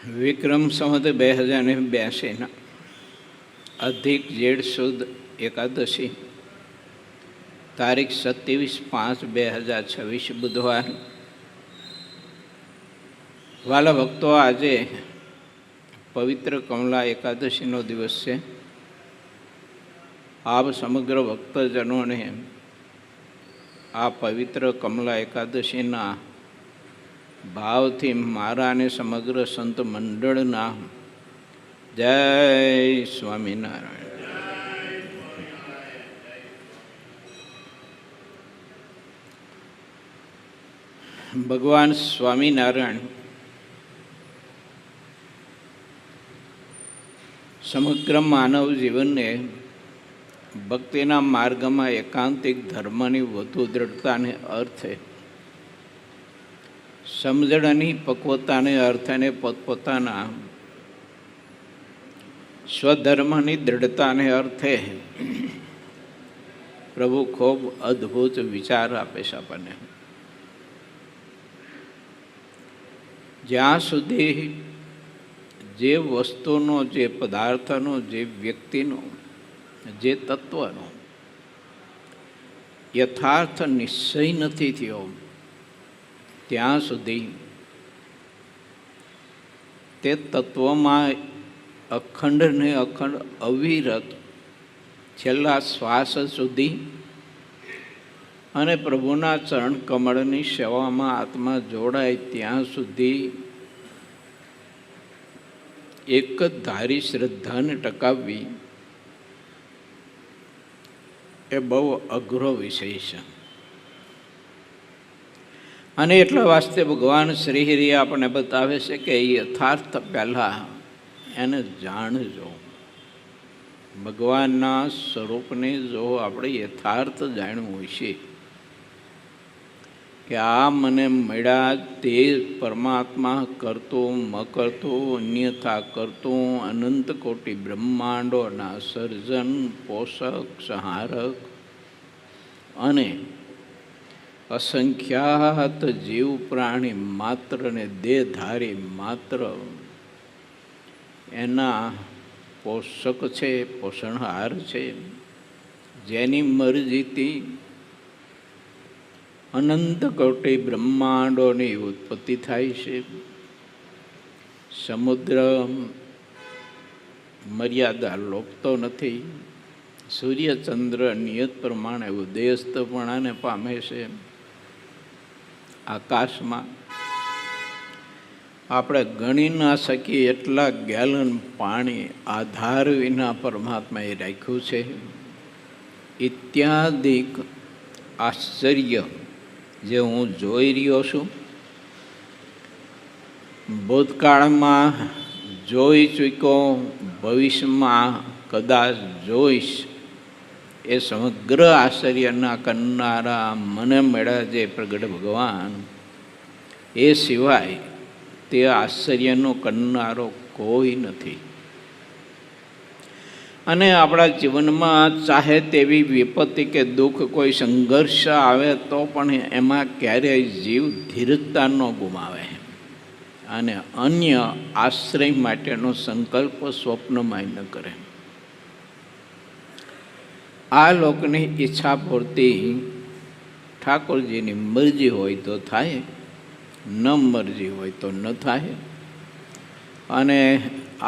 વિક્રમ સંવત 2082 અધિક જેઠ સુદ એકાદશી તારીખ 27/5/2026 બુધવાર. વાલા ભક્તો, આજે પવિત્ર કમલા એકાદશીનો દિવસ છે. આપ સમગ્ર ભક્તજનોને આ પવિત્ર કમલા એકાદશીના ભાવથી મારા અને સમગ્ર સંત મંડળના જય સ્વામિનારાયણ. ભગવાન સ્વામિનારાયણ સમગ્ર માનવ જીવનને ભક્તિના માર્ગમાં એકાંતિક ધર્મની વધુ દ્રઢતાને અર્થે, સમજણની પક્વતાને અર્થે અને પોતપોતાના સ્વધર્મની દ્રઢતાને અર્થે પ્રભુ ખૂબ અદ્ભુત વિચાર આપે છે આપણને. જ્યાં સુધી જે વસ્તુનો, જે પદાર્થનો, જે વ્યક્તિનો, જે તત્વનો યથાર્થ નિશ્ચય નથી થયો, ત્યાં સુધી તે તત્વમાં અખંડ ને અખંડ અવિરત છેલ્લા શ્વાસ સુધી અને પ્રભુના ચરણ કમળની સેવામાં આત્મા જોડાય ત્યાં સુધી એક જ ધારી શ્રદ્ધાને ટકાવવી એ બહુ અઘરો વિષય છે. અને એટલા વાસ્તે ભગવાન શ્રી હરિ આપણને બતાવે છે કે યથાર્થ પહેલાં એને જાણજો. ભગવાનના સ્વરૂપને જો આપણે યથાર્થ જાણવું હશે કે આ મને મળ્યા તે પરમાત્મા કરતું, કરતું, અન્યથા કરતું, અનંત કોટી બ્રહ્માંડોના સર્જન, પોષક, સંહારક અને અસંખ્યાત જીવ પ્રાણી માત્ર ને દેહધારી માત્ર એના પોષક છે, પોષણહાર છે, જેની મરજીથી અનંત કોટી બ્રહ્માંડોની ઉત્પત્તિ થાય છે. સમુદ્ર મર્યાદા લોપતો નથી. સૂર્યચંદ્ર નિયત પ્રમાણે ઉદયસ્તપણાને પામે છે. આકાશમાં આપણે ગણી ના શકીએ એટલા ગેલન પાણી આધાર વિના પરમાત્માએ રાખ્યું છે. ઇત્યાદિક આશ્ચર્ય જે હું જોઈ રહ્યો છું, ભૂતકાળમાં જોઈ ચૂક્યો, ભવિષ્યમાં કદાચ જોઈશ, એ સમગ્ર આશ્ચર્યના કરનારા મને મળ્યા જે પ્રગટ ભગવાન, એ સિવાય તે આશ્ચર્યનો કરનારો કોઈ નથી. અને આપણા જીવનમાં ચાહે તેવી વિપત્તિ કે દુઃખ, કોઈ સંઘર્ષ આવે તો પણ એમાં ક્યારેય જીવ ધીરજતા ન ગુમાવે અને અન્ય આશ્રય માટેનો સંકલ્પ સ્વપ્નમાં ન કરે. આ લોકની ઈચ્છા પૂર્તિ ઠાકોરજીની મરજી હોય તો થાય, ન મરજી હોય તો ન થાય. અને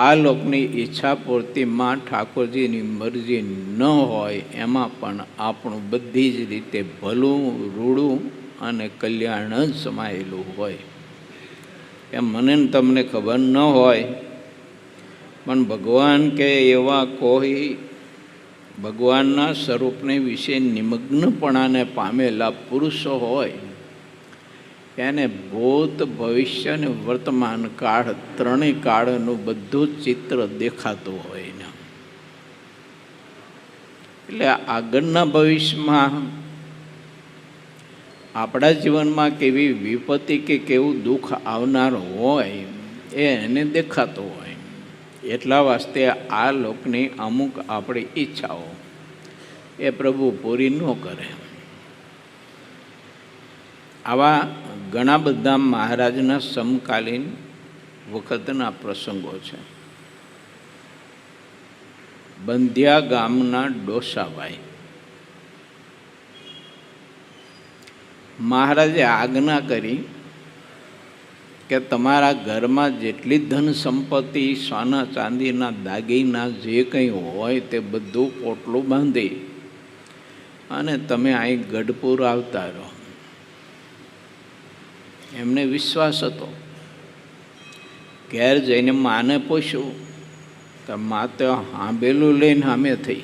આ લોકની ઈચ્છા પૂર્તિમાં ઠાકોરજીની મરજી ન હોય એમાં પણ આપણું બધી જ રીતે ભલું, રૂડું અને કલ્યાણ જ સમાયેલું હોય. એમ મને તમને ખબર ન હોય, પણ ભગવાન કે એવા કોઈ ભગવાનના સ્વરૂપને વિશે નિમગ્નપણાને પામેલા પુરુષો હોય, એને ભૂત, ભવિષ્ય અને વર્તમાન કાળ ત્રણેય કાળનું બધું જ ચિત્ર દેખાતું હોય ને. એટલે આગળના ભવિષ્યમાં આપણા જીવનમાં કેવી વિપત્તિ કે કેવું દુઃખ આવનાર હોય એ એને દેખાતું હોય. એટલા વાસ્તે આ લોકની અમુક આપણી ઈચ્છાઓ એ પ્રભુ પૂરી ન કરે. આવા ઘણા બધા મહારાજના સમકાલીન વખતના પ્રસંગો છે. બંધિયા ગામના ડોસાભાઈ, મહારાજે આજ્ઞા કરી કે તમારા ઘરમાં જેટલી ધન સંપત્તિ, સોના ચાંદીના દાગીના જે કંઈ હોય તે બધું પોટલું બાંધી અને તમે અહીં ગઢપુર આવતા રહો. એમને વિશ્વાસ હતો. ઘેર જઈને માને પૂછ્યું તો મા તો હાંભેલું લઈને સામે થઈ,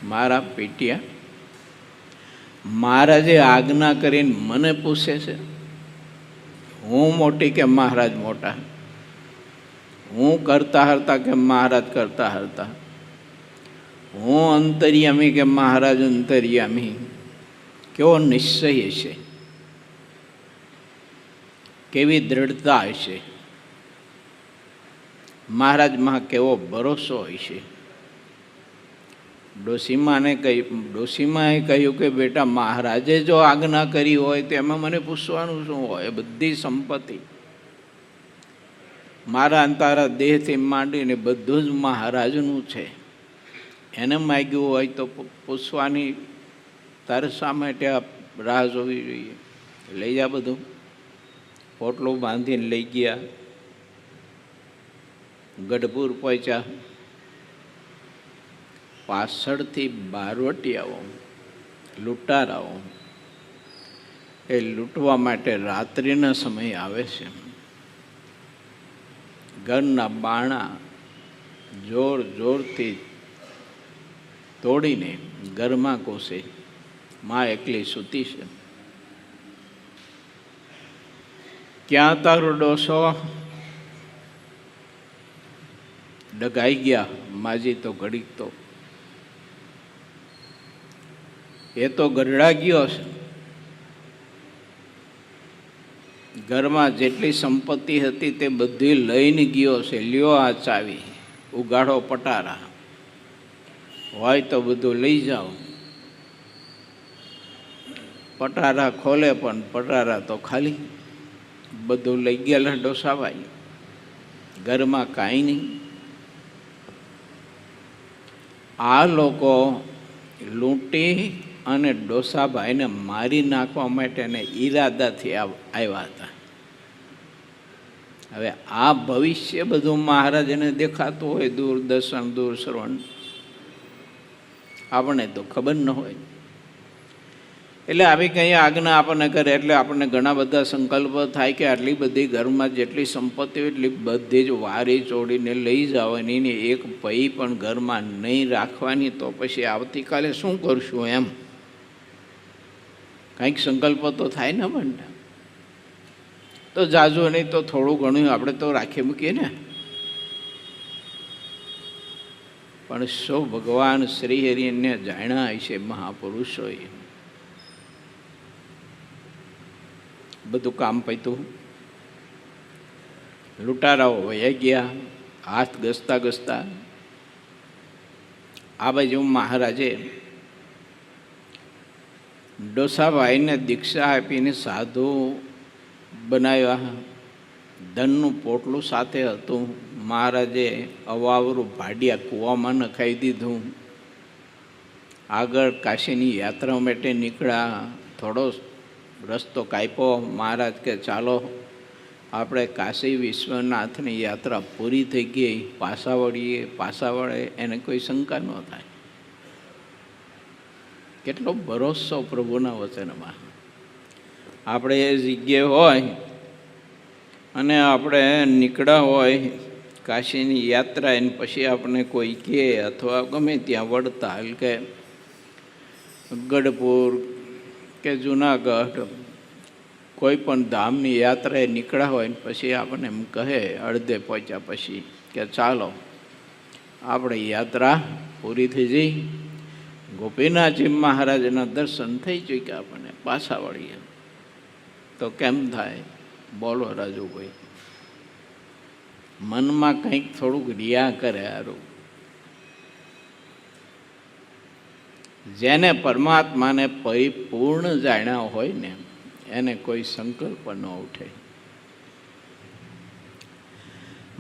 મારા પીટિયા મહારાજે આજ્ઞા કરીને મને પૂછે છે, હું મોટી કે મહારાજ મોટા, હું કરતા હરતા કે મહારાજ કરતા હરતા, હું અંતર્યામી કે મહારાજ અંતર્યામી. કેવો નિશ્ચય હશે, કેવી દ્રઢતા હશે, મહારાજમાં કેવો ભરોસો હશે. ડોશીમાએ કહ્યું કે બેટા, મહારાજે જો આજ્ઞા કરી હોય તો એમાં મને પૂછવાનું શું હોય? બધી સંપત્તિ મારા તારા દેહથી માંડીને બધું જ મહારાજનું છે. એને માગ્યું હોય તો પૂછવાની તારે શા માટે રાહ જોવી જોઈએ? લઈ જા બધું. પોટલું બાંધીને લઈ ગયા. ગઢપુર પહોંચ્યા. પાછળથી બારવટિયાઓ, લૂંટારાઓ એ લૂંટવા માટે રાત્રિના સમયે આવે છે. ઘરના બારણા જોર જોરથી તોડીને ઘરમાં ઘૂસે. માં એકલી સૂતી છે. ક્યાં તારો ડોસો? ડગાઈ ગયા માજી તો ઘડીક તો એ તો ગરડા ગયો છે. ઘરમાં જેટલી સંપત્તિ હતી તે બધી લઈને ગયો છે. લ્યો આ ચાવી, ઉગાડો પટારા, હોય તો બધું લઈ જાઓ. પટારા ખોલે પણ પટારા તો ખાલી. બધું લઈ ગયેલા ડોસાભાઈ. ઘરમાં કાંઈ નહીં. આ લોકો લૂંટી અને ડોસાભાઈને મારી નાખવા માટેને ઈરાદાથી આવ્યા હતા. હવે આ ભવિષ્ય બધું મહારાજને દેખાતું હોય, દૂરદર્શન, દૂરશ્રવણ, આપણને તો ખબર ન હોય. એટલે આવી કંઈ આજ્ઞા આપણને કરે એટલે આપણને ઘણા બધા સંકલ્પ થાય કે આટલી બધી ઘરમાં જેટલી સંપત્તિ હોય એટલી બધી જ વારી ચોડીને લઈ જવાની ને એક પૈ પણ ઘરમાં નહીં રાખવાની. તો પછી આવતીકાલે શું કરશું? એમ કંઈક સંકલ્પ તો થાય ને મને. તો જાજુ નહીં તો થોડું ઘણું આપણે તો રાખી મૂકીએ ને. પણ શું ભગવાન શ્રી હરિને જાણ્યા હશે મહાપુરુષોએ. બધું કામ પત્યું. લૂંટારાઓ વયા ગયા હાથ ઘસતા ઘસતા. આ બાજુ મહારાજે ડોસાભાઈને દીક્ષા આપીને સાધુ બનાવ્યા. ધનનું પોટલું સાથે હતું. મહારાજે અવાવરું ભાડિયા કૂવામાં નખાઈ દીધું. આગળ કાશીની યાત્રા માટે નીકળ્યા. થોડો રસ્તો કાપ્યો. મહારાજ કે ચાલો આપણે કાશી વિશ્વનાથની યાત્રા પૂરી થઈ ગઈ, પાછા વળીએ. પાછા વળે એને કોઈ શંકા ન થાય. કેટલો ભરોસો પ્રભુના વચનમાં. આપણે એ જગ્યાએ હોય અને આપણે નીકળ્યા હોય કાશીની યાત્રા, એને પછી આપણે કોઈ કહે અથવા ગમે ત્યાં વડતાલ કે ગઢપુર કે જુનાગઢ કોઈ પણ ધામની યાત્રાએ નીકળ્યા હોય ને પછી આપણને એમ કહે અડધે પહોંચ્યા પછી કે ચાલો આપણે યાત્રા પૂરી થઈ જઈ, ગોપીનાથજી મહારાજના દર્શન થઈ ચૂક્યા, આપણને પાછા વળીએ. તો કેમ થાય? બોલો રાજુભાઈ. મનમાં કંઈક થોડુંક રિયા કરે. હારું, જેને પરમાત્માને પરિપૂર્ણ જાણ્યા હોય ને એને કોઈ સંકલ્પ ન ઉઠે.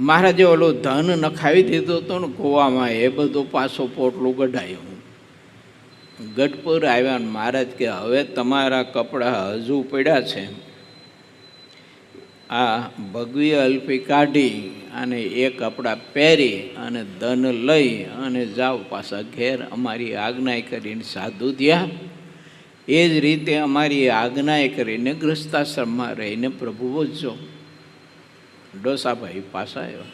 મહારાજે ઓલું ધન નખાવી દીધું હતું ને કૂવામાં, એ બધું પાછું પોટલું ગઢાયું. ગઢપુર આવ્યા ને મહારાજ કે હવે તમારા કપડાં હજુ પડ્યા છે, આ ભગવી અલ્પી કાઢી અને એ કપડાં પહેરી અને ધન લઈ અને જાઓ પાછા ઘેર. અમારી આજ્ઞા કરીને સાધુ થયા, એ જ રીતે અમારી આજ્ઞા કરીને ગૃહસ્થાશ્રમમાં રહીને પ્રભુ પૂજજો. ડોસાભાઈ પાછા આવ્યા.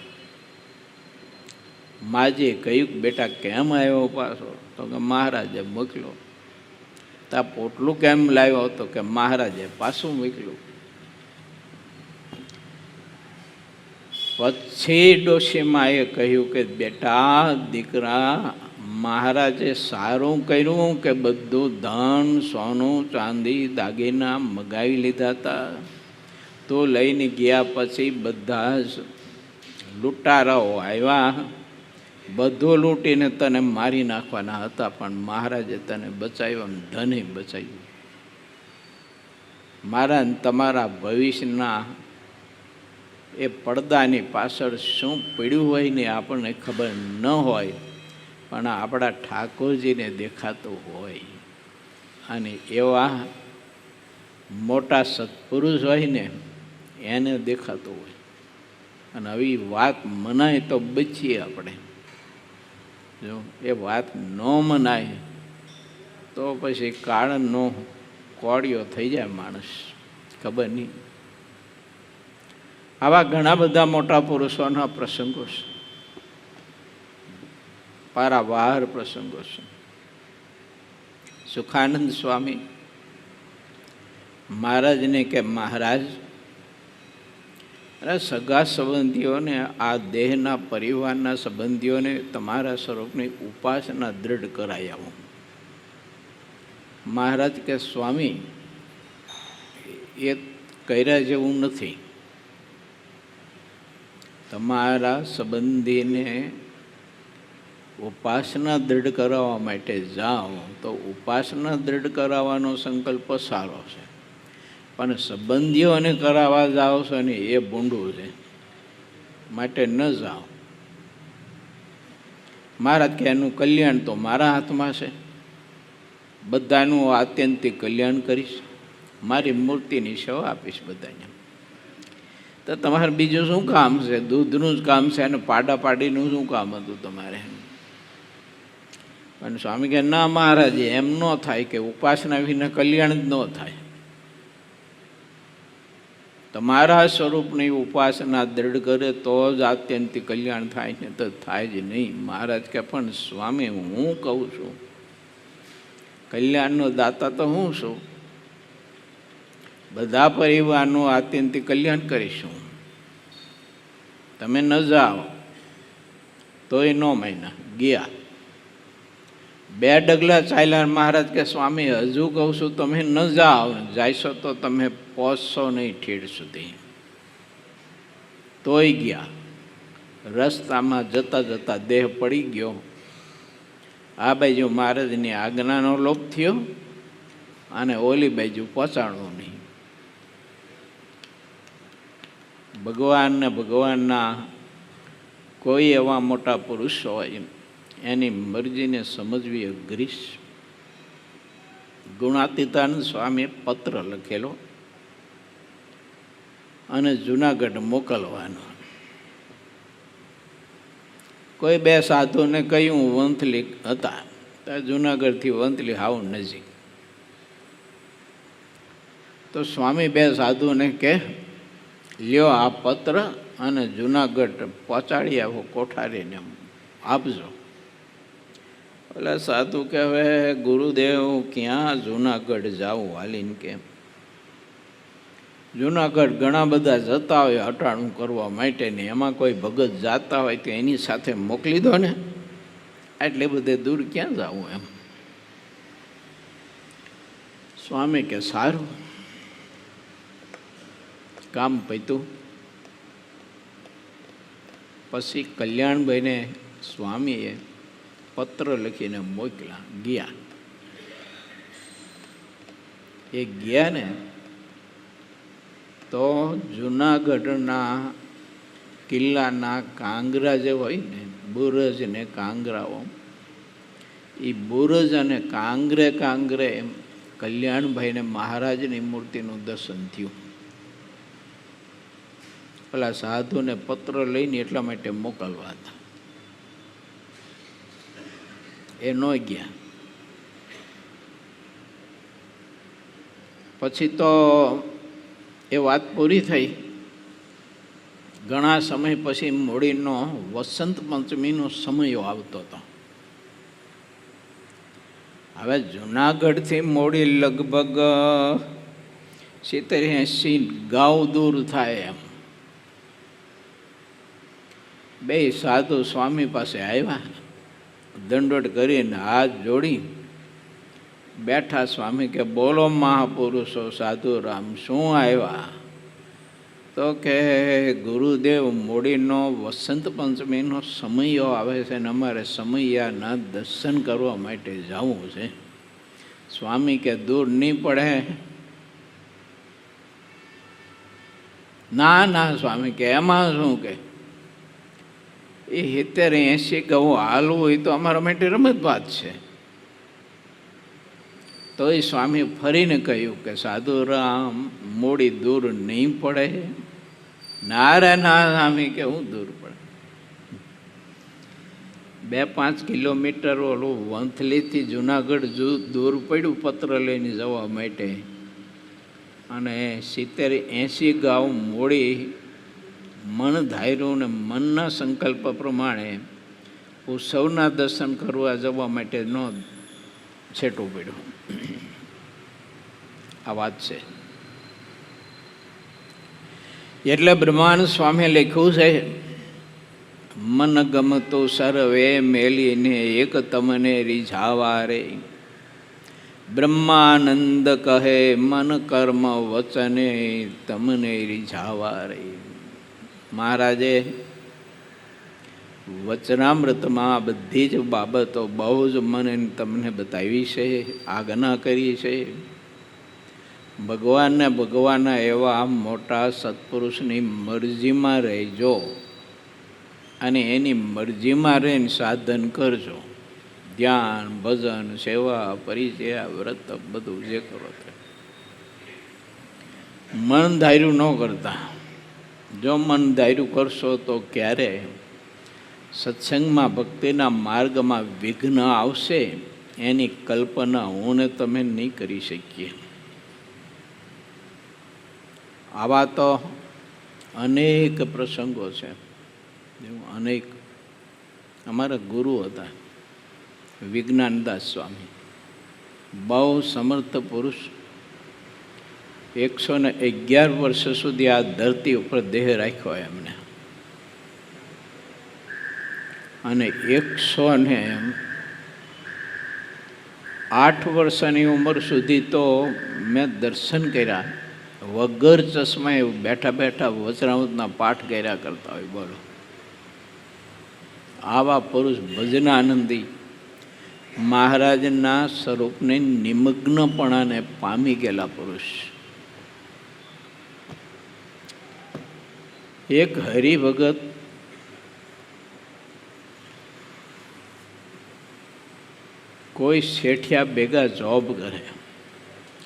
માજીએ કહ્યું બેટા કેમ આવ્યો પાછો? તો કે મહારાજે મોકલો. તા પોટલું કેમ લાવ્યો? તો કે મહારાજે પાછું મોકલ્યું. પછી ડોશીમાએ કહ્યું કે બેટા દીકરા, મહારાજે સારું કર્યું કે બધું ધન સોનું ચાંદી દાગીના મગાવી લીધા હતા. તો લઈને ગયા પછી બધા જ લૂંટારાઓ આવ્યા, બધું લૂંટીને તને મારી નાખવાના હતા, પણ મહારાજે તને બચાવ્યો ને ધને બચાવ્યું. મારા તમારા ભવિષ્યના એ પડદાની પાછળ શું પડ્યું હોય ને આપણને ખબર ન હોય, પણ આપણા ઠાકોરજીને દેખાતું હોય. અને એવા મોટા સત્પુરુષ હોય ને એને દેખાતું હોય. અને આવી વાત મનાય તો બચીએ આપણે. જો એ વાત ન મનાય તો પછી કાળનો કોળિયો થઈ જાય માણસ, ખબર નહીં. આવા ઘણા બધા મોટા પુરુષોના પ્રસંગો છે, પારાવાર પ્રસંગો છે. સુખાનંદ સ્વામી મહારાજને કે મહારાજ, અરે સગા સંબંધીઓને, આ દેહના પરિવારના સંબંધીઓને તમારા સ્વરૂપની ઉપાસના દૃઢ કરાઈ આવો. મહારાજ કે સ્વામી એ કર્યા જેવું નથી. તમારા સંબંધીને ઉપાસના દૃઢ કરાવવા માટે જાઓ તો ઉપાસના દૃઢ કરાવવાનો સંકલ્પ સારો છે, પણ સંબંધીઓને કરાવવા જાઓ છો ને એ ભૂંડું છે, માટે ન જાઓ. મહારાજ કે એનું કલ્યાણ તો મારા હાથમાં છે, બધાનું આત્યંતિક કલ્યાણ કરીશ, મારી મૂર્તિની સેવા આપીશ બધાને. તો તમારે બીજું શું કામ છે? દૂધનું જ કામ છે અને પાડા પાડીનું શું કામ હતું તમારે? અને સ્વામી કે ના મહારાજ, એમ ન થાય કે ઉપાસના વિના કલ્યાણ જ ન થાય. તમારા સ્વરૂપની ઉપાસના દૃઢ કરે તો જ આત્યંતિક કલ્યાણ થાય છે, તો થાય જ નહીં. મહારાજ કે પણ સ્વામી હું કહું છું, કલ્યાણનો દાતા તો હું છું, બધા પરિવારનું આત્યંતિક કલ્યાણ કરીશું. તમે ન જાઓ તોય 9 મહિના ગયા. 2 ડગલા ચાલ્યા. મહારાજ કે સ્વામી હજુ કહું છું તમે ન જાઓ, જાયશો તો તમે પહોંચશો નહીં ઠેઠ સુધી. તોય ગયા. રસ્તામાં જતા જતા દેહ પડી ગયો. આ બાજુ મહારાજની આજ્ઞાનો લોપ થયો અને ઓલી બાજુ પહોંચાડવું નહીં. ભગવાનને ભગવાનના કોઈ એવા મોટા પુરુષ હોય એની મરજીને સમજવી અઘરી છે. ગુણાતીતાનંદ સ્વામીએ પત્ર લખેલો અને જુનાગઢ મોકલવાનો. કોઈ 2 સાધુને કહ્યું, વંથલી હતા, જુનાગઢથી વંથલી હાવ નજીક. તો સ્વામી 2 સાધુને કે લ્યો આ પત્ર અને જુનાગઢ પહોંચાડી આવો, કોઠારીને આપજો. એટલે સાધુ કે હવે ગુરુદેવ ક્યાં જુનાગઢ જાવું હાલીને? કે જુનાગઢ ઘણા બધા જતા હોય હટાણું કરવા માટે ને, એમાં કોઈ ભગત જાતા હોય તો એની સાથે મોકલી દો ને, એટલે બધે દૂર ક્યાં જવું એમ. સ્વામી કે સારું. કામ પત્યું. પછી કલ્યાણભાઈને સ્વામીએ પત્ર લખીને મોકલ્યા. ગયા. એ ગયા ને તો જુનાગઢના કિલ્લાના કાંગરા જે હોય ને, બુરજ ને કાંગરાઓ, એ બુરજ અને કાંગરે કાંગરે કલ્યાણભાઈને મહારાજની મૂર્તિનું દર્શન થયું. પેલા સાધુને પત્ર લઈને એટલા માટે મોકલવા હતા, એ ન ગયા. પછી તો એ વાત પૂરી થઈ. ઘણા સમય પછી મૂડીનો વસંત પંચમીનો સમય આવતો હતો. હવે જુનાગઢથી મૂડી લગભગ 70-80 ગાઉ દૂર થાય એમ. બે સાધુ સ્વામી પાસે આવ્યા, દંડોત કરીને હાથ જોડી બેઠા. સ્વામી કે બોલો મહાપુરુષો સાધુ રામ, શું આવ્યા? તો કે ગુરુદેવ, મૂડીનો વસંત પંચમીનો સમયો આવે છે ને અમારે સમયાના દર્શન કરવા માટે જવું છે. સ્વામી કે દૂર નહીં પડે? ના ના સ્વામી કે એમાં શું, કે એ 70-80 ગઉ હાલવું હોય તો અમારા માટે રમત વાત છે. તો એ સ્વામી ફરીને કહ્યું કે સાધુ રામ, મૂડી દૂર નહીં પડે? ના રે ના સ્વામી કે હું દૂર પડે? 2-5 કિલોમીટર ઓલું વંથલીથી જુનાગઢ દૂર પડ્યું પત્ર લઈને જવા માટે. અને 70-80 ગાઉ મૂડી મન ધાર્યું ને મનના સંકલ્પ પ્રમાણે ઉત્સવના દર્શન કરવા જવા માટે ન છેટું પડ્યું. આ વાત છે. એટલે બ્રહ્માનંદ સ્વામીએ લખ્યું છે, મન ગમતો સર્વે મેલીને એક તમને રીઝાવા રે. બ્રહ્માનંદ કહે મન કર્મ વચને તમને રીઝાવા રે. મહારાજે વચનામૃતમાં બધી જ બાબતો બહુ જ મને તમને બતાવી છે, આજ્ઞા કરી છે. ભગવાનના એવા મોટા સત્પુરુષની મરજીમાં રહેજો અને એની મરજીમાં રહીને સાધન કરજો. ધ્યાન, ભજન, સેવા, પરિચય, વ્રત બધું જે કરો તે મન ધાર્યું ન કરતા. જો મન ધાર્યું કરશો તો ક્યારે સત્સંગમાં, ભક્તિના માર્ગમાં વિઘ્ન આવશે એની કલ્પના હું ને તમે નહીં કરી શકીએ. આવા તો અનેક પ્રસંગો છે, અનેક. અમારા ગુરુ હતા વિજ્ઞાનદાસ સ્વામી, બહુ સમર્થ પુરુષ. 111 વર્ષ સુધી આ ધરતી ઉપર દેહ રાખ્યો એમને. અને 108 વર્ષની ઉંમર સુધી તો મેં દર્શન કર્યા વગર ચશ્માએ બેઠા બેઠા વચનામૃતના પાઠ કર્યા કરતા હોય. બોલો, આવા પુરુષ ભજનાનંદી મહારાજના સ્વરૂપને નિમગ્નપણાને પામી ગયેલા પુરુષ. એક હરિભગત કોઈ શેઠિયા ભેગા જોબ કરે,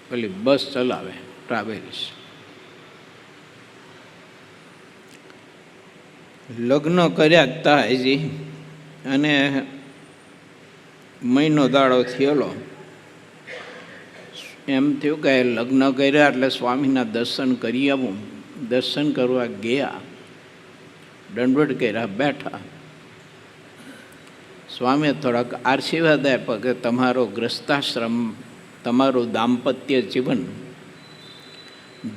પેલી બસ ચલાવે, ટ્રાવેલ્સ. લગ્ન કર્યા હતા હજી, અને મહિનો દાડો થયેલો. એમ થયું કે લગ્ન કર્યા એટલે સ્વામીના દર્શન કરી આવું. દર્શન કરવા ગયા, દંડવત કર્યા, બેઠા. સ્વામીએ થોડાક આશીર્વાદ આપ્યા કે તમારો ગ્રસ્તાશ્રમ, તમારું દાંપત્ય જીવન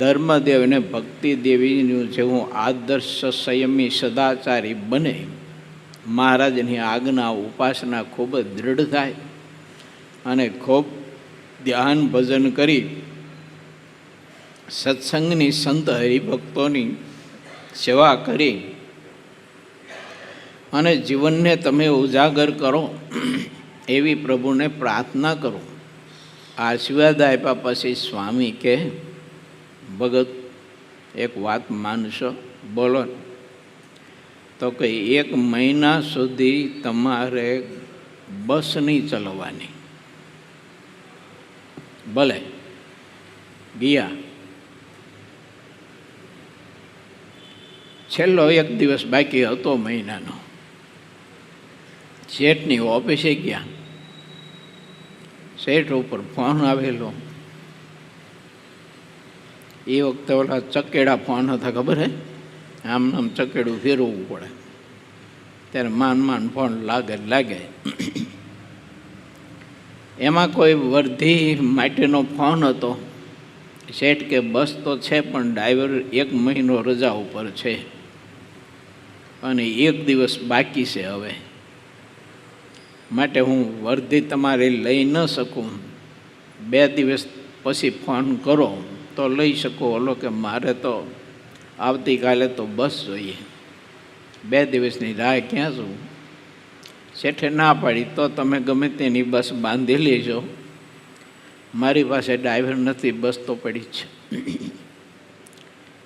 ધર્મદેવ અને ભક્તિ દેવીનું જેવું આદર્શ સંયમી સદાચારી બને, મહારાજની આજ્ઞા ઉપાસના ખૂબ જ દૃઢ થાય અને ખૂબ ધ્યાન ભજન કરી સત્સંગની સંત હરિભક્તોની સેવા કરી અને જીવનને તમે ઉજાગર કરો એવી પ્રભુને પ્રાર્થના કરો. આશીર્વાદ આપ્યા પછી સ્વામી કે ભગત એક વાત માનશો? બોલો. તો કે 1 મહિના સુધી તમારે બસ નહીં ચલાવવાની. ભલે ગયા છેલ્લો 1 દિવસ બાકી હતો મહિનાનો, શેઠની ઓફિસે ગયા, શેઠ ઉપર ફોન આવેલો. એ વખતે ઓલા ચકેડા ફોન હતા, ખબર હે? આમ ચકેડું ફેરવવું પડે, ત્યારે માન ફોન લાગે. એમાં કોઈ વર્ધી માટેનો ફોન હતો. શેઠ કે બસ તો છે પણ ડ્રાઈવર 1 મહિનો રજા ઉપર છે અને 1 દિવસ બાકી છે હવે, માટે હું વર્ધી તમારે લઈ ન શકું. 2 દિવસ પછી ફોન કરો તો લઈ શકો. ઓલો કે મારે તો આવતીકાલે તો બસ જોઈએ, 2 દિવસની રાહ ક્યાં છું? શેઠે ના પાડી, તો તમે ગમે તેની બસ બાંધી લેજો, મારી પાસે ડ્રાઈવર નથી, બસ તો પડી જ છે.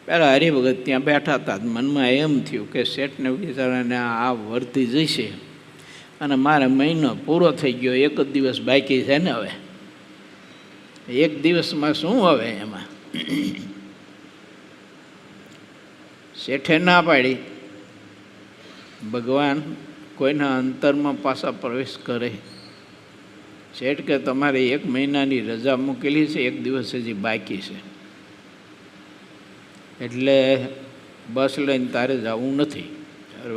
પહેલાં હરિભગત ત્યાં બેઠા હતા, મનમાં એમ થયું કે શેઠને બિચારાને આ વર્ધી જશે અને મારે મહિનો પૂરો થઈ ગયો, 1 જ દિવસ બાકી છે ને, હવે 1 દિવસમાં શું હવે એમાં? શેઠે ના પાડી. ભગવાન કોઈના અંતરમાં પાછા પ્રવેશ કરે. શેઠ કે તમારે 1 મહિનાની રજા મૂકેલી છે, 1 દિવસ હજી બાકી છે, એટલે બસ લઈને તારે જવું નથી.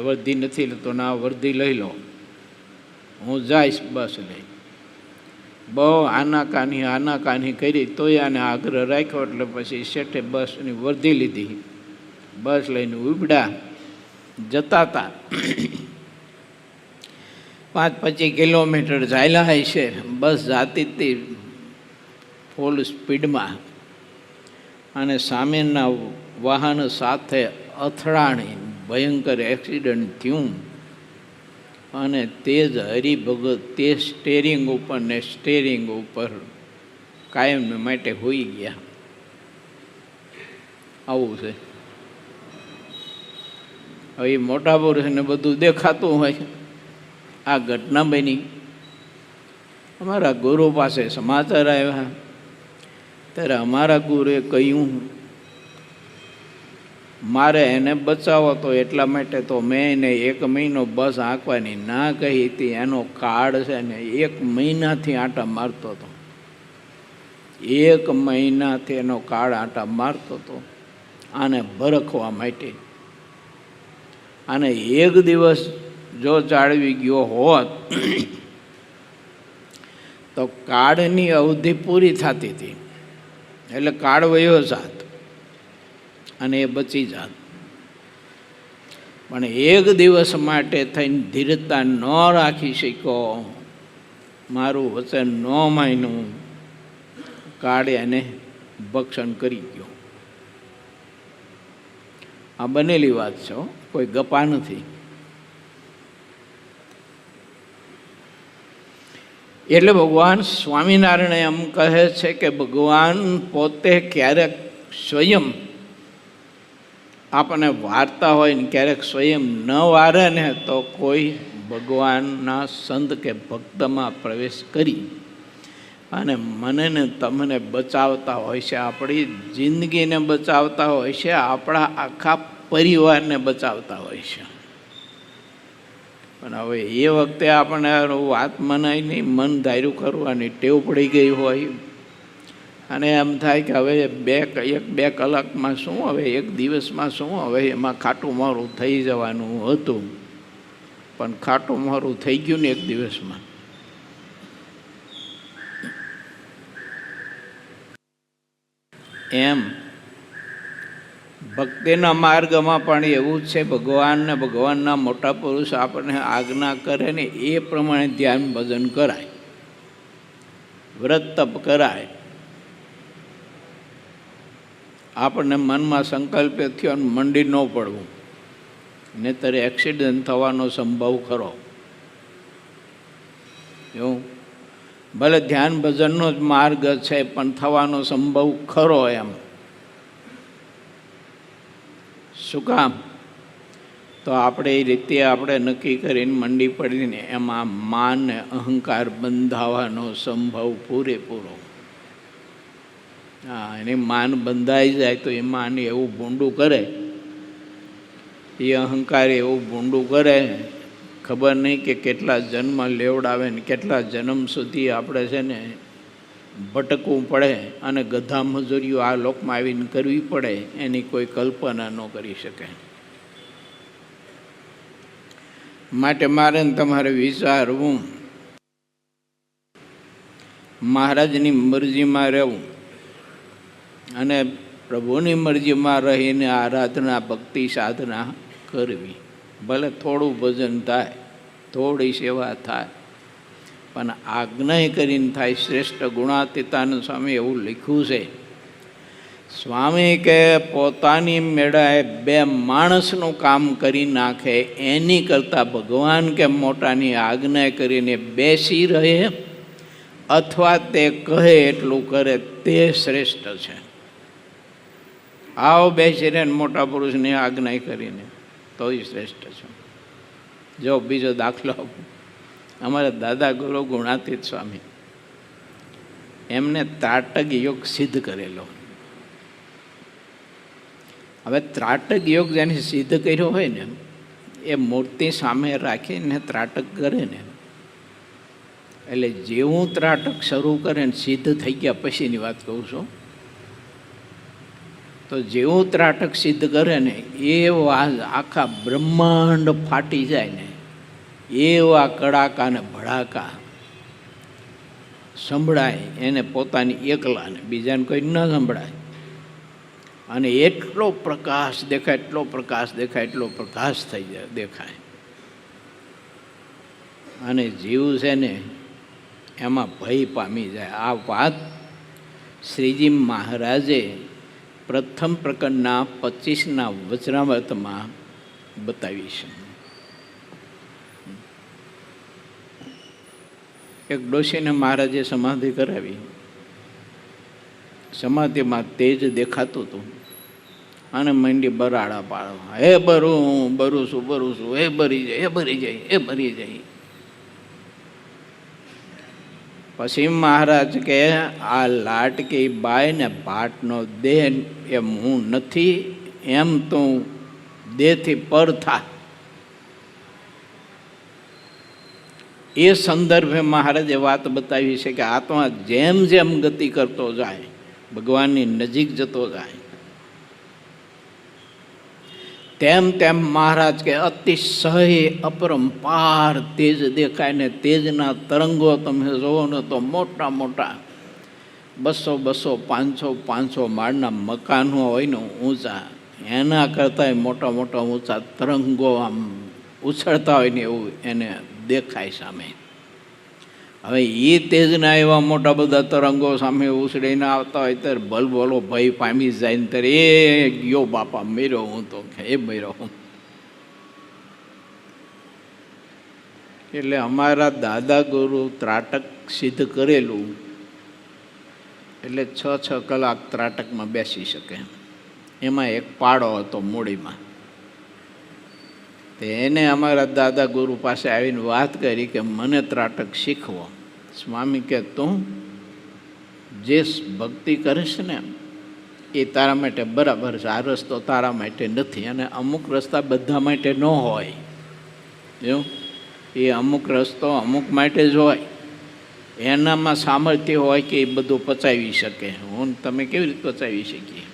વર્ધી નથી લેતો, ના વર્ધી લઈ લો, હું જઈશ બસ લઈ. બહુ આનાકાની કરી તોય આને આગ્રહ રાખ્યો, એટલે પછી શેઠે બસની વર્ધી લીધી. બસ લઈને ઉપડ્યા, જતા હતા. 5-25 કિલોમીટર ચાલ્યા હશે. બસ જાતી હતી ફૂલ સ્પીડમાં અને સામેના વાહન સાથે અથડાણી ભયંકર એક્સિડન્ટ થયું અને તે જ હરિભગત તે સ્ટેરિંગ ઉપર કાયમ માટે હોઈ ગયા. આવું છે. હવે મોટા પુરુષને બધું દેખાતું હોય. આ ઘટના બની. અમારા ગુરુ પાસે સમાચાર આવ્યા, ત્યારે અમારા ગુરુએ કહ્યું મારે એને બચાવો તો એટલા માટે તો મેં એને 1 મહિનો બસ હાંકવાની ના કહી હતી. એનો કાર્ડ છે ને 1 મહિનાથી આંટા મારતો હતો, 1 મહિનાથી એનો કાર્ડ આંટા મારતો હતો આને ભરખવા માટે. અને 1 દિવસ જો જાળવી ગયો હોત તો કાર્ડની અવધિ પૂરી થતી હતી, એટલે કાર્ડ વયો જાત અને એ બચી જાત. પણ 1 દિવસ માટે થઈને ધીરજતા ન રાખી શક્યો, મારું વચન ન માન્યું, કાર્ડે એને ભક્ષણ કરી ગયો. આ બનેલી વાત છે, કોઈ ગપા નથી. એટલે ભગવાન સ્વામિનારાયણ એમ કહે છે કે ભગવાન પોતે ક્યારેક સ્વયં આપણને વારતા હોય ને ક્યારેક સ્વયં ન વારે ને તો કોઈ ભગવાનના સંત કે ભક્તમાં પ્રવેશ કરી અને મને ને તમને બચાવતા હોય છે, આપણી જિંદગીને બચાવતા હોય છે, આપણા આખા પરિવારને બચાવતા હોય છે. પણ હવે એ વખતે આપણને વાત મનાય નહીં, મન ધાર્યું કરવાની ટેવ પડી ગઈ હોય અને એમ થાય કે હવે 1-2 કલાકમાં શું, હવે 1 દિવસમાં શું, હવે એમાં ખાટું મોરું થઈ જવાનું હતું. પણ ખાટું મોરું થઈ ગયું ને 1 દિવસમાં. એમ ભક્તિના માર્ગમાં પણ એવું જ છે. ભગવાનને ભગવાનના મોટા પુરુષ આપણને આજ્ઞા કરે ને એ પ્રમાણે ધ્યાન ભજન કરાય, વ્રત તપ કરાય. આપણને મનમાં સંકલ્પ થયો અને મંડી ન પડવું, નહીંતર એક્સિડન્ટ થવાનો સંભવ ખરો. એવું ભલે ધ્યાન ભજનનો જ માર્ગ છે પણ થવાનો સંભવ ખરો. એમ શું કામ? તો આપણે એ રીતે આપણે નક્કી કરીને મંડી પડીને એમાં માન ને અહંકાર બંધાવાનો સંભવ પૂરેપૂરો. હા, એની માન બંધાઈ જાય તો એ માન એવું ભૂંડું કરે, એ અહંકાર એવું ભૂંડું કરે, ખબર નહીં કે કેટલા જન્મ લેવડાવે ને કેટલા જન્મ સુધી આપણે છે ને ભટકવું પડે અને ગધા મજૂરીઓ આ લોકમાં આવીને કરવી પડે, એની કોઈ કલ્પના ન કરી શકે. માટે મારે તમારે વિચારવું, મહારાજની મરજીમાં રહેવું અને પ્રભુની મરજીમાં રહીને આરાધના ભક્તિ સાધના કરવી. ભલે થોડું ભજન થાય, થોડી સેવા થાય, પણ આજ્ઞા કરીને થાય. શ્રેષ્ઠ ગુણાતીતાનંદ સ્વામી એવું લખ્યું છે, સ્વામી કે પોતાની મેળાએ બે માણસનું કામ કરી નાખે એની કરતાં ભગવાન કે મોટાની આજ્ઞા કરીને બેસી રહે અથવા તે કહે એટલું કરે તે શ્રેષ્ઠ છે. આવો બેસી રહે ને મોટા પુરુષની આજ્ઞા કરીને તોય શ્રેષ્ઠ છે. જો બીજો દાખલો, અમારા દાદા ગુરુ ગુણાતીત સ્વામી, એમને ત્રાટક યોગ સિદ્ધ કરેલો. હવે ત્રાટક યોગ જેને સિદ્ધ કર્યો હોય ને, એ મૂર્તિ સામે રાખીને ત્રાટક કરે ને, એટલે જેવું ત્રાટક શરૂ કરે ને સિદ્ધ થઈ ગયા પછીની વાત કહું છું, તો જેવું ત્રાટક સિદ્ધ કરે ને એવા આખા બ્રહ્માંડ ફાટી જાય ને, એવા કડાકા ને ભડાકા સંભળાય એને પોતાની એકલાને, બીજાને કોઈ ન સંભળાય. અને એટલો પ્રકાશ દેખાય, એટલો પ્રકાશ દેખાય, એટલો પ્રકાશ થઈ જાય દેખાય. અને જીવ છે ને એમાં ભય પામી જાય. આ વાત શ્રીજી મહારાજે પ્રથમ પ્રકરણના 25ના વચનામૃતમાં બતાવી છે. એક ડોશીને મહારાજે સમાધિ કરાવી. સમાધિમાં તેજ દેખાતું હતું અને મંડી બરાડા પાડવા, હે બરું બરું છું, હે બરી જાય, હે બરી જાય, હે બરી જાય. પછી મહારાજ કે આ લાટકી બાય ને ભાટનો દેહ એમ હું નથી, એમ તું દેહથી પર થા. એ સંદર્ભે મહારાજે વાત બતાવી છે કે આત્મા જેમ જેમ ગતિ કરતો જાય, ભગવાનની નજીક જતો જાય, તેમ તેમ મહારાજ કે અતિશય અપરંપાર તેજ દેખાય ને તેજના તરંગો તમે જોવો ને તો મોટા મોટા 200 500 માળના મકાનો હોય ને ઊંચા, એના કરતાં મોટા મોટા ઊંચા તરંગો આમ ઉછળતા હોય ને એવું એને દેખાય સામે. હવે એ તેજના એવા મોટા બધા તરંગો સામે ઉછળીને આવતા હોય ત્યારે ભલભલો ભય પામી જાય ને ત્યારે એ ગયો બાપા મેર્યો હું તો એ મેર્યો હું. એટલે અમારા દાદા ગુરુ ત્રાટક સિદ્ધ કરેલું, એટલે 6 કલાક ત્રાટકમાં બેસી શકે. એમાં એક પાડો હતો મૂડીમાં. એને અમારા દાદા ગુરુ પાસે આવીને વાત કરી કે મને ત્રાટક શીખવો. સ્વામી કે તું જે ભક્તિ કરીશ ને એ તારા માટે બરાબર છે, આ રસ્તો તારા માટે નથી. અને અમુક રસ્તા બધા માટે ન હોય, જો એ અમુક રસ્તો અમુક માટે જ હોય, એનામાં સામર્થ્ય હોય કે એ બધું પચાવી શકે. હું તમે કેવી રીતે પચાવી શકીએ?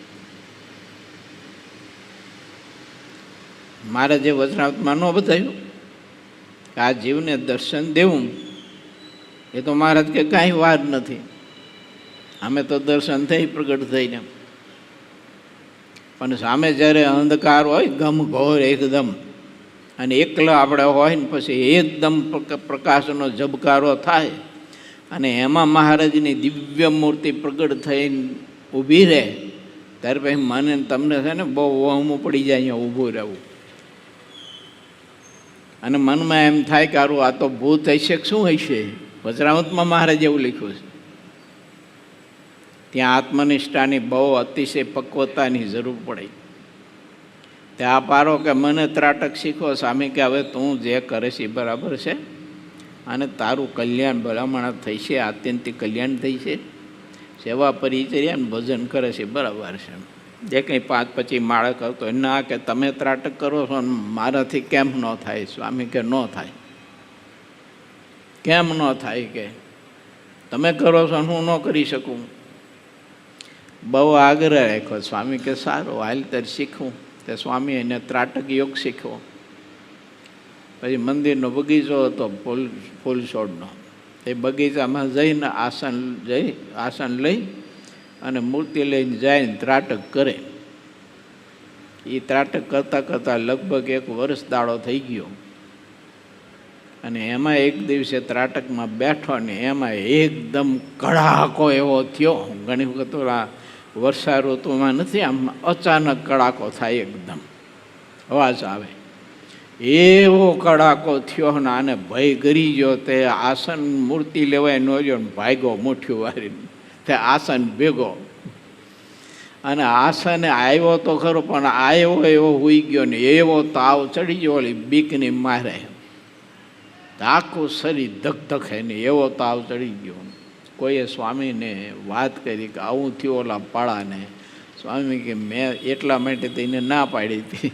મારે જે વચનાવતમાં ન બતાવ્યું કે આ જીવને દર્શન દેવું, એ તો મહારાજ કે કાંઈ વાર નથી, અમે તો દર્શન થઈ પ્રગટ થઈને. પણ સામે જ્યારે અંધકાર હોય ઘમઘોર એકદમ, અને એકલા આપણે હોય ને પછી એકદમ પ્રકાશનો ઝબકારો થાય, અને એમાં મહારાજની દિવ્ય મૂર્તિ પ્રગટ થઈને ઊભી રહે, ત્યારે પછી મને તમને છે ને બહુ વહમું પડી જાય અહીંયા ઊભું રહેવું. અને મનમાં એમ થાય કે આરું આ તો ભૂત હશે કે શું હશે. વચનામૃતમાં મહારાજ એવું લખ્યું છે. ત્યાં આત્મનિષ્ઠાની બહુ અતિશય પક્વતાની જરૂર પડે. ત્યાં પારો કે મને ત્રાટક શીખો. સ્વામી કે હવે તું જે કરે છે એ બરાબર છે, અને તારું કલ્યાણ ભલામણ થઈ છે, આત્યંતિક કલ્યાણ થઈ છે. સેવા પરિચર્યા ને ભજન કરે છે બરાબર છે. જે કંઈ 5-25 માળા કરતો હોય ના કે તમે ત્રાટક કરો છો ને મારાથી કેમ ન થાય? સ્વામી કે ન થાય. કેમ ન થાય? કે તમે કરો છો હું ન કરી શકું? બહુ આગ્રહ રાખ્યો. સ્વામી કે સારું, હાલ તારે શીખવું. તે સ્વામી એને ત્રાટક યોગ શીખવો. પછી મંદિરનો બગીચો હતો ફૂલ છોડનો, એ બગીચામાં જઈને આસન લઈ અને મૂર્તિ લઈને જાય ત્રાટક કરે. એ ત્રાટક કરતાં કરતાં લગભગ 1 વર્ષ દાડો થઈ ગયો. અને એમાં એક દિવસે ત્રાટકમાં બેઠો ને એમાં એકદમ કડાકો એવો થયો. ઘણી વખત વર્ષા ઋતુમાં નથી, આમ અચાનક કડાકો થાય, એકદમ અવાજ આવે, એવો કડાકો થયો ને આને ભય ગરી ગયો. તે આસન મૂર્તિ લેવાય ન ગયો ને ભાગ્યો મુઠ્ઠીઓ વારીને. તે આસન ભેગો, અને આસને આવ્યો તો ખરો પણ આવ્યો એવો હોઈ ગયો ને એવો તાવ ચડી ગયો. ઓલી બીકની મારે આખું શરીર ધકધકે ને એવો તાવ ચડી ગયો. કોઈએ સ્વામીને વાત કરી કે આવું થયું ઓલા પાળાને. સ્વામી કે મેં એટલા માટે તેને ના પાડી હતી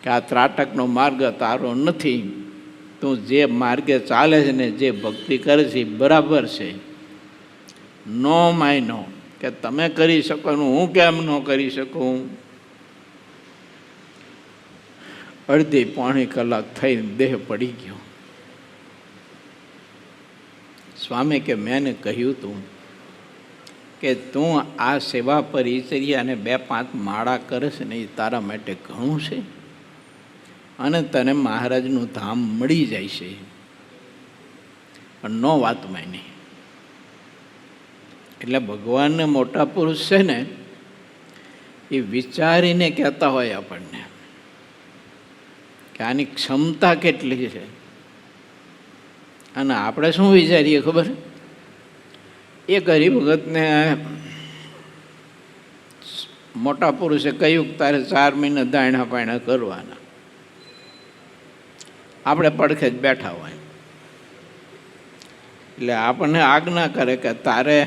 કે આ ત્રાટકનો માર્ગ તારો નથી. તું જે માર્ગે ચાલે છે ને જે ભક્તિ કરે છે બરાબર છે. નો માયનો કે તમે કરી શકો ને હું કેમ ન કરી શકું? અડધી-પોણી કલાક થઈને દેહ પડી ગયો. સ્વામી કે મેં કહ્યું તું કે તું આ સેવા પરિચર્યા અને 2-5 માળા કરે છે ને એ તારા માટે ઘણું છે, અને તને મહારાજનું ધામ મળી જાય છે. પણ નો વાત માની. એટલે ભગવાનને મોટા પુરુષ છે ને એ વિચારીને કહેતા હોય આપણને કે આની ક્ષમતા કેટલી છે. અને આપણે શું વિચારીએ ખબર? એ ગરીબ ભગતને મોટા પુરુષે કહ્યું તારે 4 મહિના દાયણા પાયણા કરવાના, આપણે પડખે જ બેઠા હોય. એટલે આપણને આજ્ઞા કરે કે તારે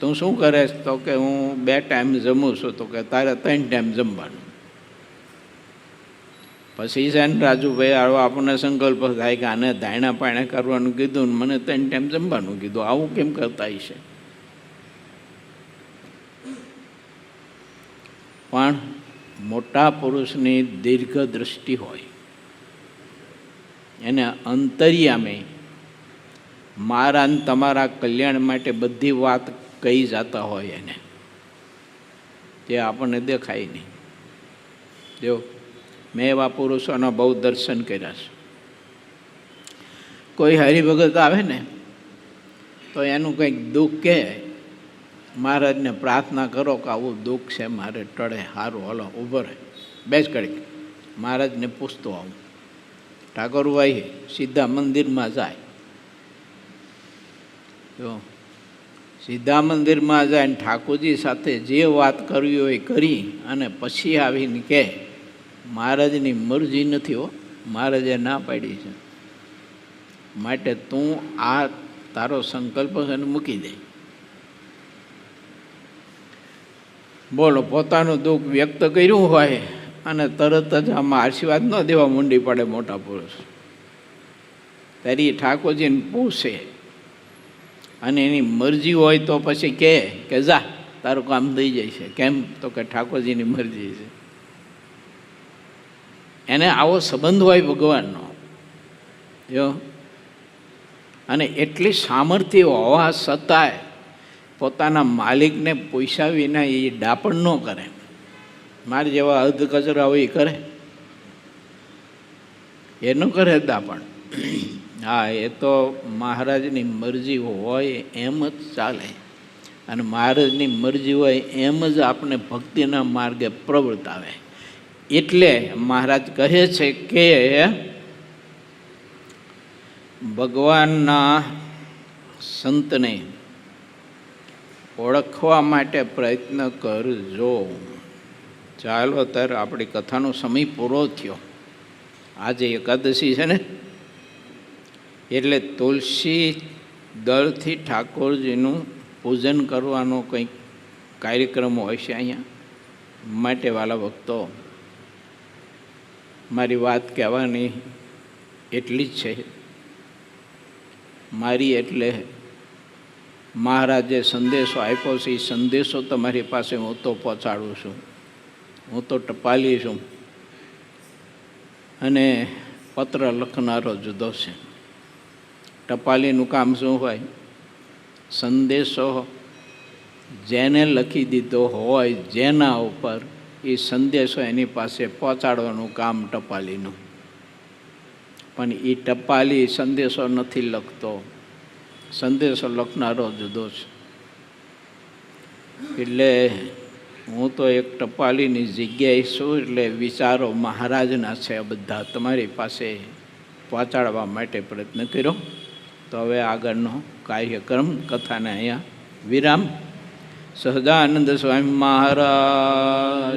તું શું કરે? તો કે હું 2 ટાઈમ જમું છું. તો કે તારે 3 ટાઈમ જમવાનું. પછી છે ને રાજુભાઈ આવો આપણને સંકલ્પ થાય કે આને દાયણા પાયણા કરવાનું કીધું ને મને 3 ટાઈમ જમવાનું કીધું, આવું કેમ કરતા હશે? પણ મોટા પુરુષની દીર્ઘ દ્રષ્ટિ હોય, એને અંતર્યામી મારા ને તમારા કલ્યાણ માટે બધી વાત કહી જતા હોય એને, જે આપણને દેખાય નહીં. જો મેં એવા પુરુષોના બહુ દર્શન કર્યા છે. કોઈ હરિભગત આવે ને તો એનું કંઈક દુઃખ કહે, મહારાજને પ્રાર્થના કરો કે આવું દુઃખ છે મારે ટળે, સારું હલો ઊભો રહે, બેસ ઘડીક, મહારાજને પૂછતો આવું. ઠાકોરભાઈ સીધા મંદિરમાં જાય. જો સીધા મંદિરમાં જાય ને ઠાકોરજી સાથે જે વાત કરવી હોય કરી અને પછી આવીને કહે મહારાજની મરજી નથી હો, મહારાજે ના પાડી છે, માટે તું આ તારો સંકલ્પ છે ને મૂકી દે. બોલો, પોતાનું દુઃખ વ્યક્ત કર્યું હોય અને તરત જ આમાં આશીર્વાદ ન દેવા માંડી પડે મોટા પુરુષ. તારી ઠાકોરજીને પૂછે અને એની મરજી હોય તો પછી કહે કે જા તારું કામ થઈ જાય છે. કેમ? તો કે ઠાકોરજીની મરજી છે. એને આવો સંબંધ હોય ભગવાનનો. જો અને એટલી સામર્થ્ય હોવા છતાંય પોતાના માલિકને પૂછ્યા વિના એ ડાપણ ન કરે. મારે જેવા અર્ધ કચરા હોય એ કરે? એ ન કરે દાપણ. હા, એ તો મહારાજની મરજી હોય એમ જ ચાલે, અને મહારાજની મરજી હોય એમ જ આપણે ભક્તિના માર્ગે પ્રવર્તાવે. એટલે મહારાજ કહે છે કે ભગવાનના સંતને ઓળખવા માટે પ્રયત્ન કરજો. ચાલો અત્યારે આપણી કથાનો સમય પૂરો થયો. આજે એકાદશી છે ને, એટલે તુલસી દળથી ઠાકોરજીનું પૂજન કરવાનો કંઈક કાર્યક્રમ હોય છે અહીંયા. માટે વાલા ભક્તો, મારી વાત કહેવાની એટલી જ છે. મારી એટલે મહારાજે સંદેશો આપ્યો છે, એ સંદેશો તમારી પાસે હું તો પહોંચાડું છું. હું તો ટપાલી છું અને પત્ર લખનારો જુદો છે. ટપાલીનું કામ શું હોય? સંદેશો જેને લખી દીધો હોય જેના ઉપર, એ સંદેશો એની પાસે પહોંચાડવાનું કામ ટપાલીનું. પણ એ ટપાલી સંદેશો નથી લખતો, સંદેશો લખનારો જુદો છે. એટલે હું તો એક ટપાલીની જગ્યાએ છું. એટલે વિચારો મહારાજના છે બધા, તમારી પાસે પહોંચાડવા માટે પ્રયત્ન કર્યો. તો હવે આગળનો કાર્યક્રમ કથાને અહીંયા વિરામ. સહજાનંદ સ્વામી મહારાજની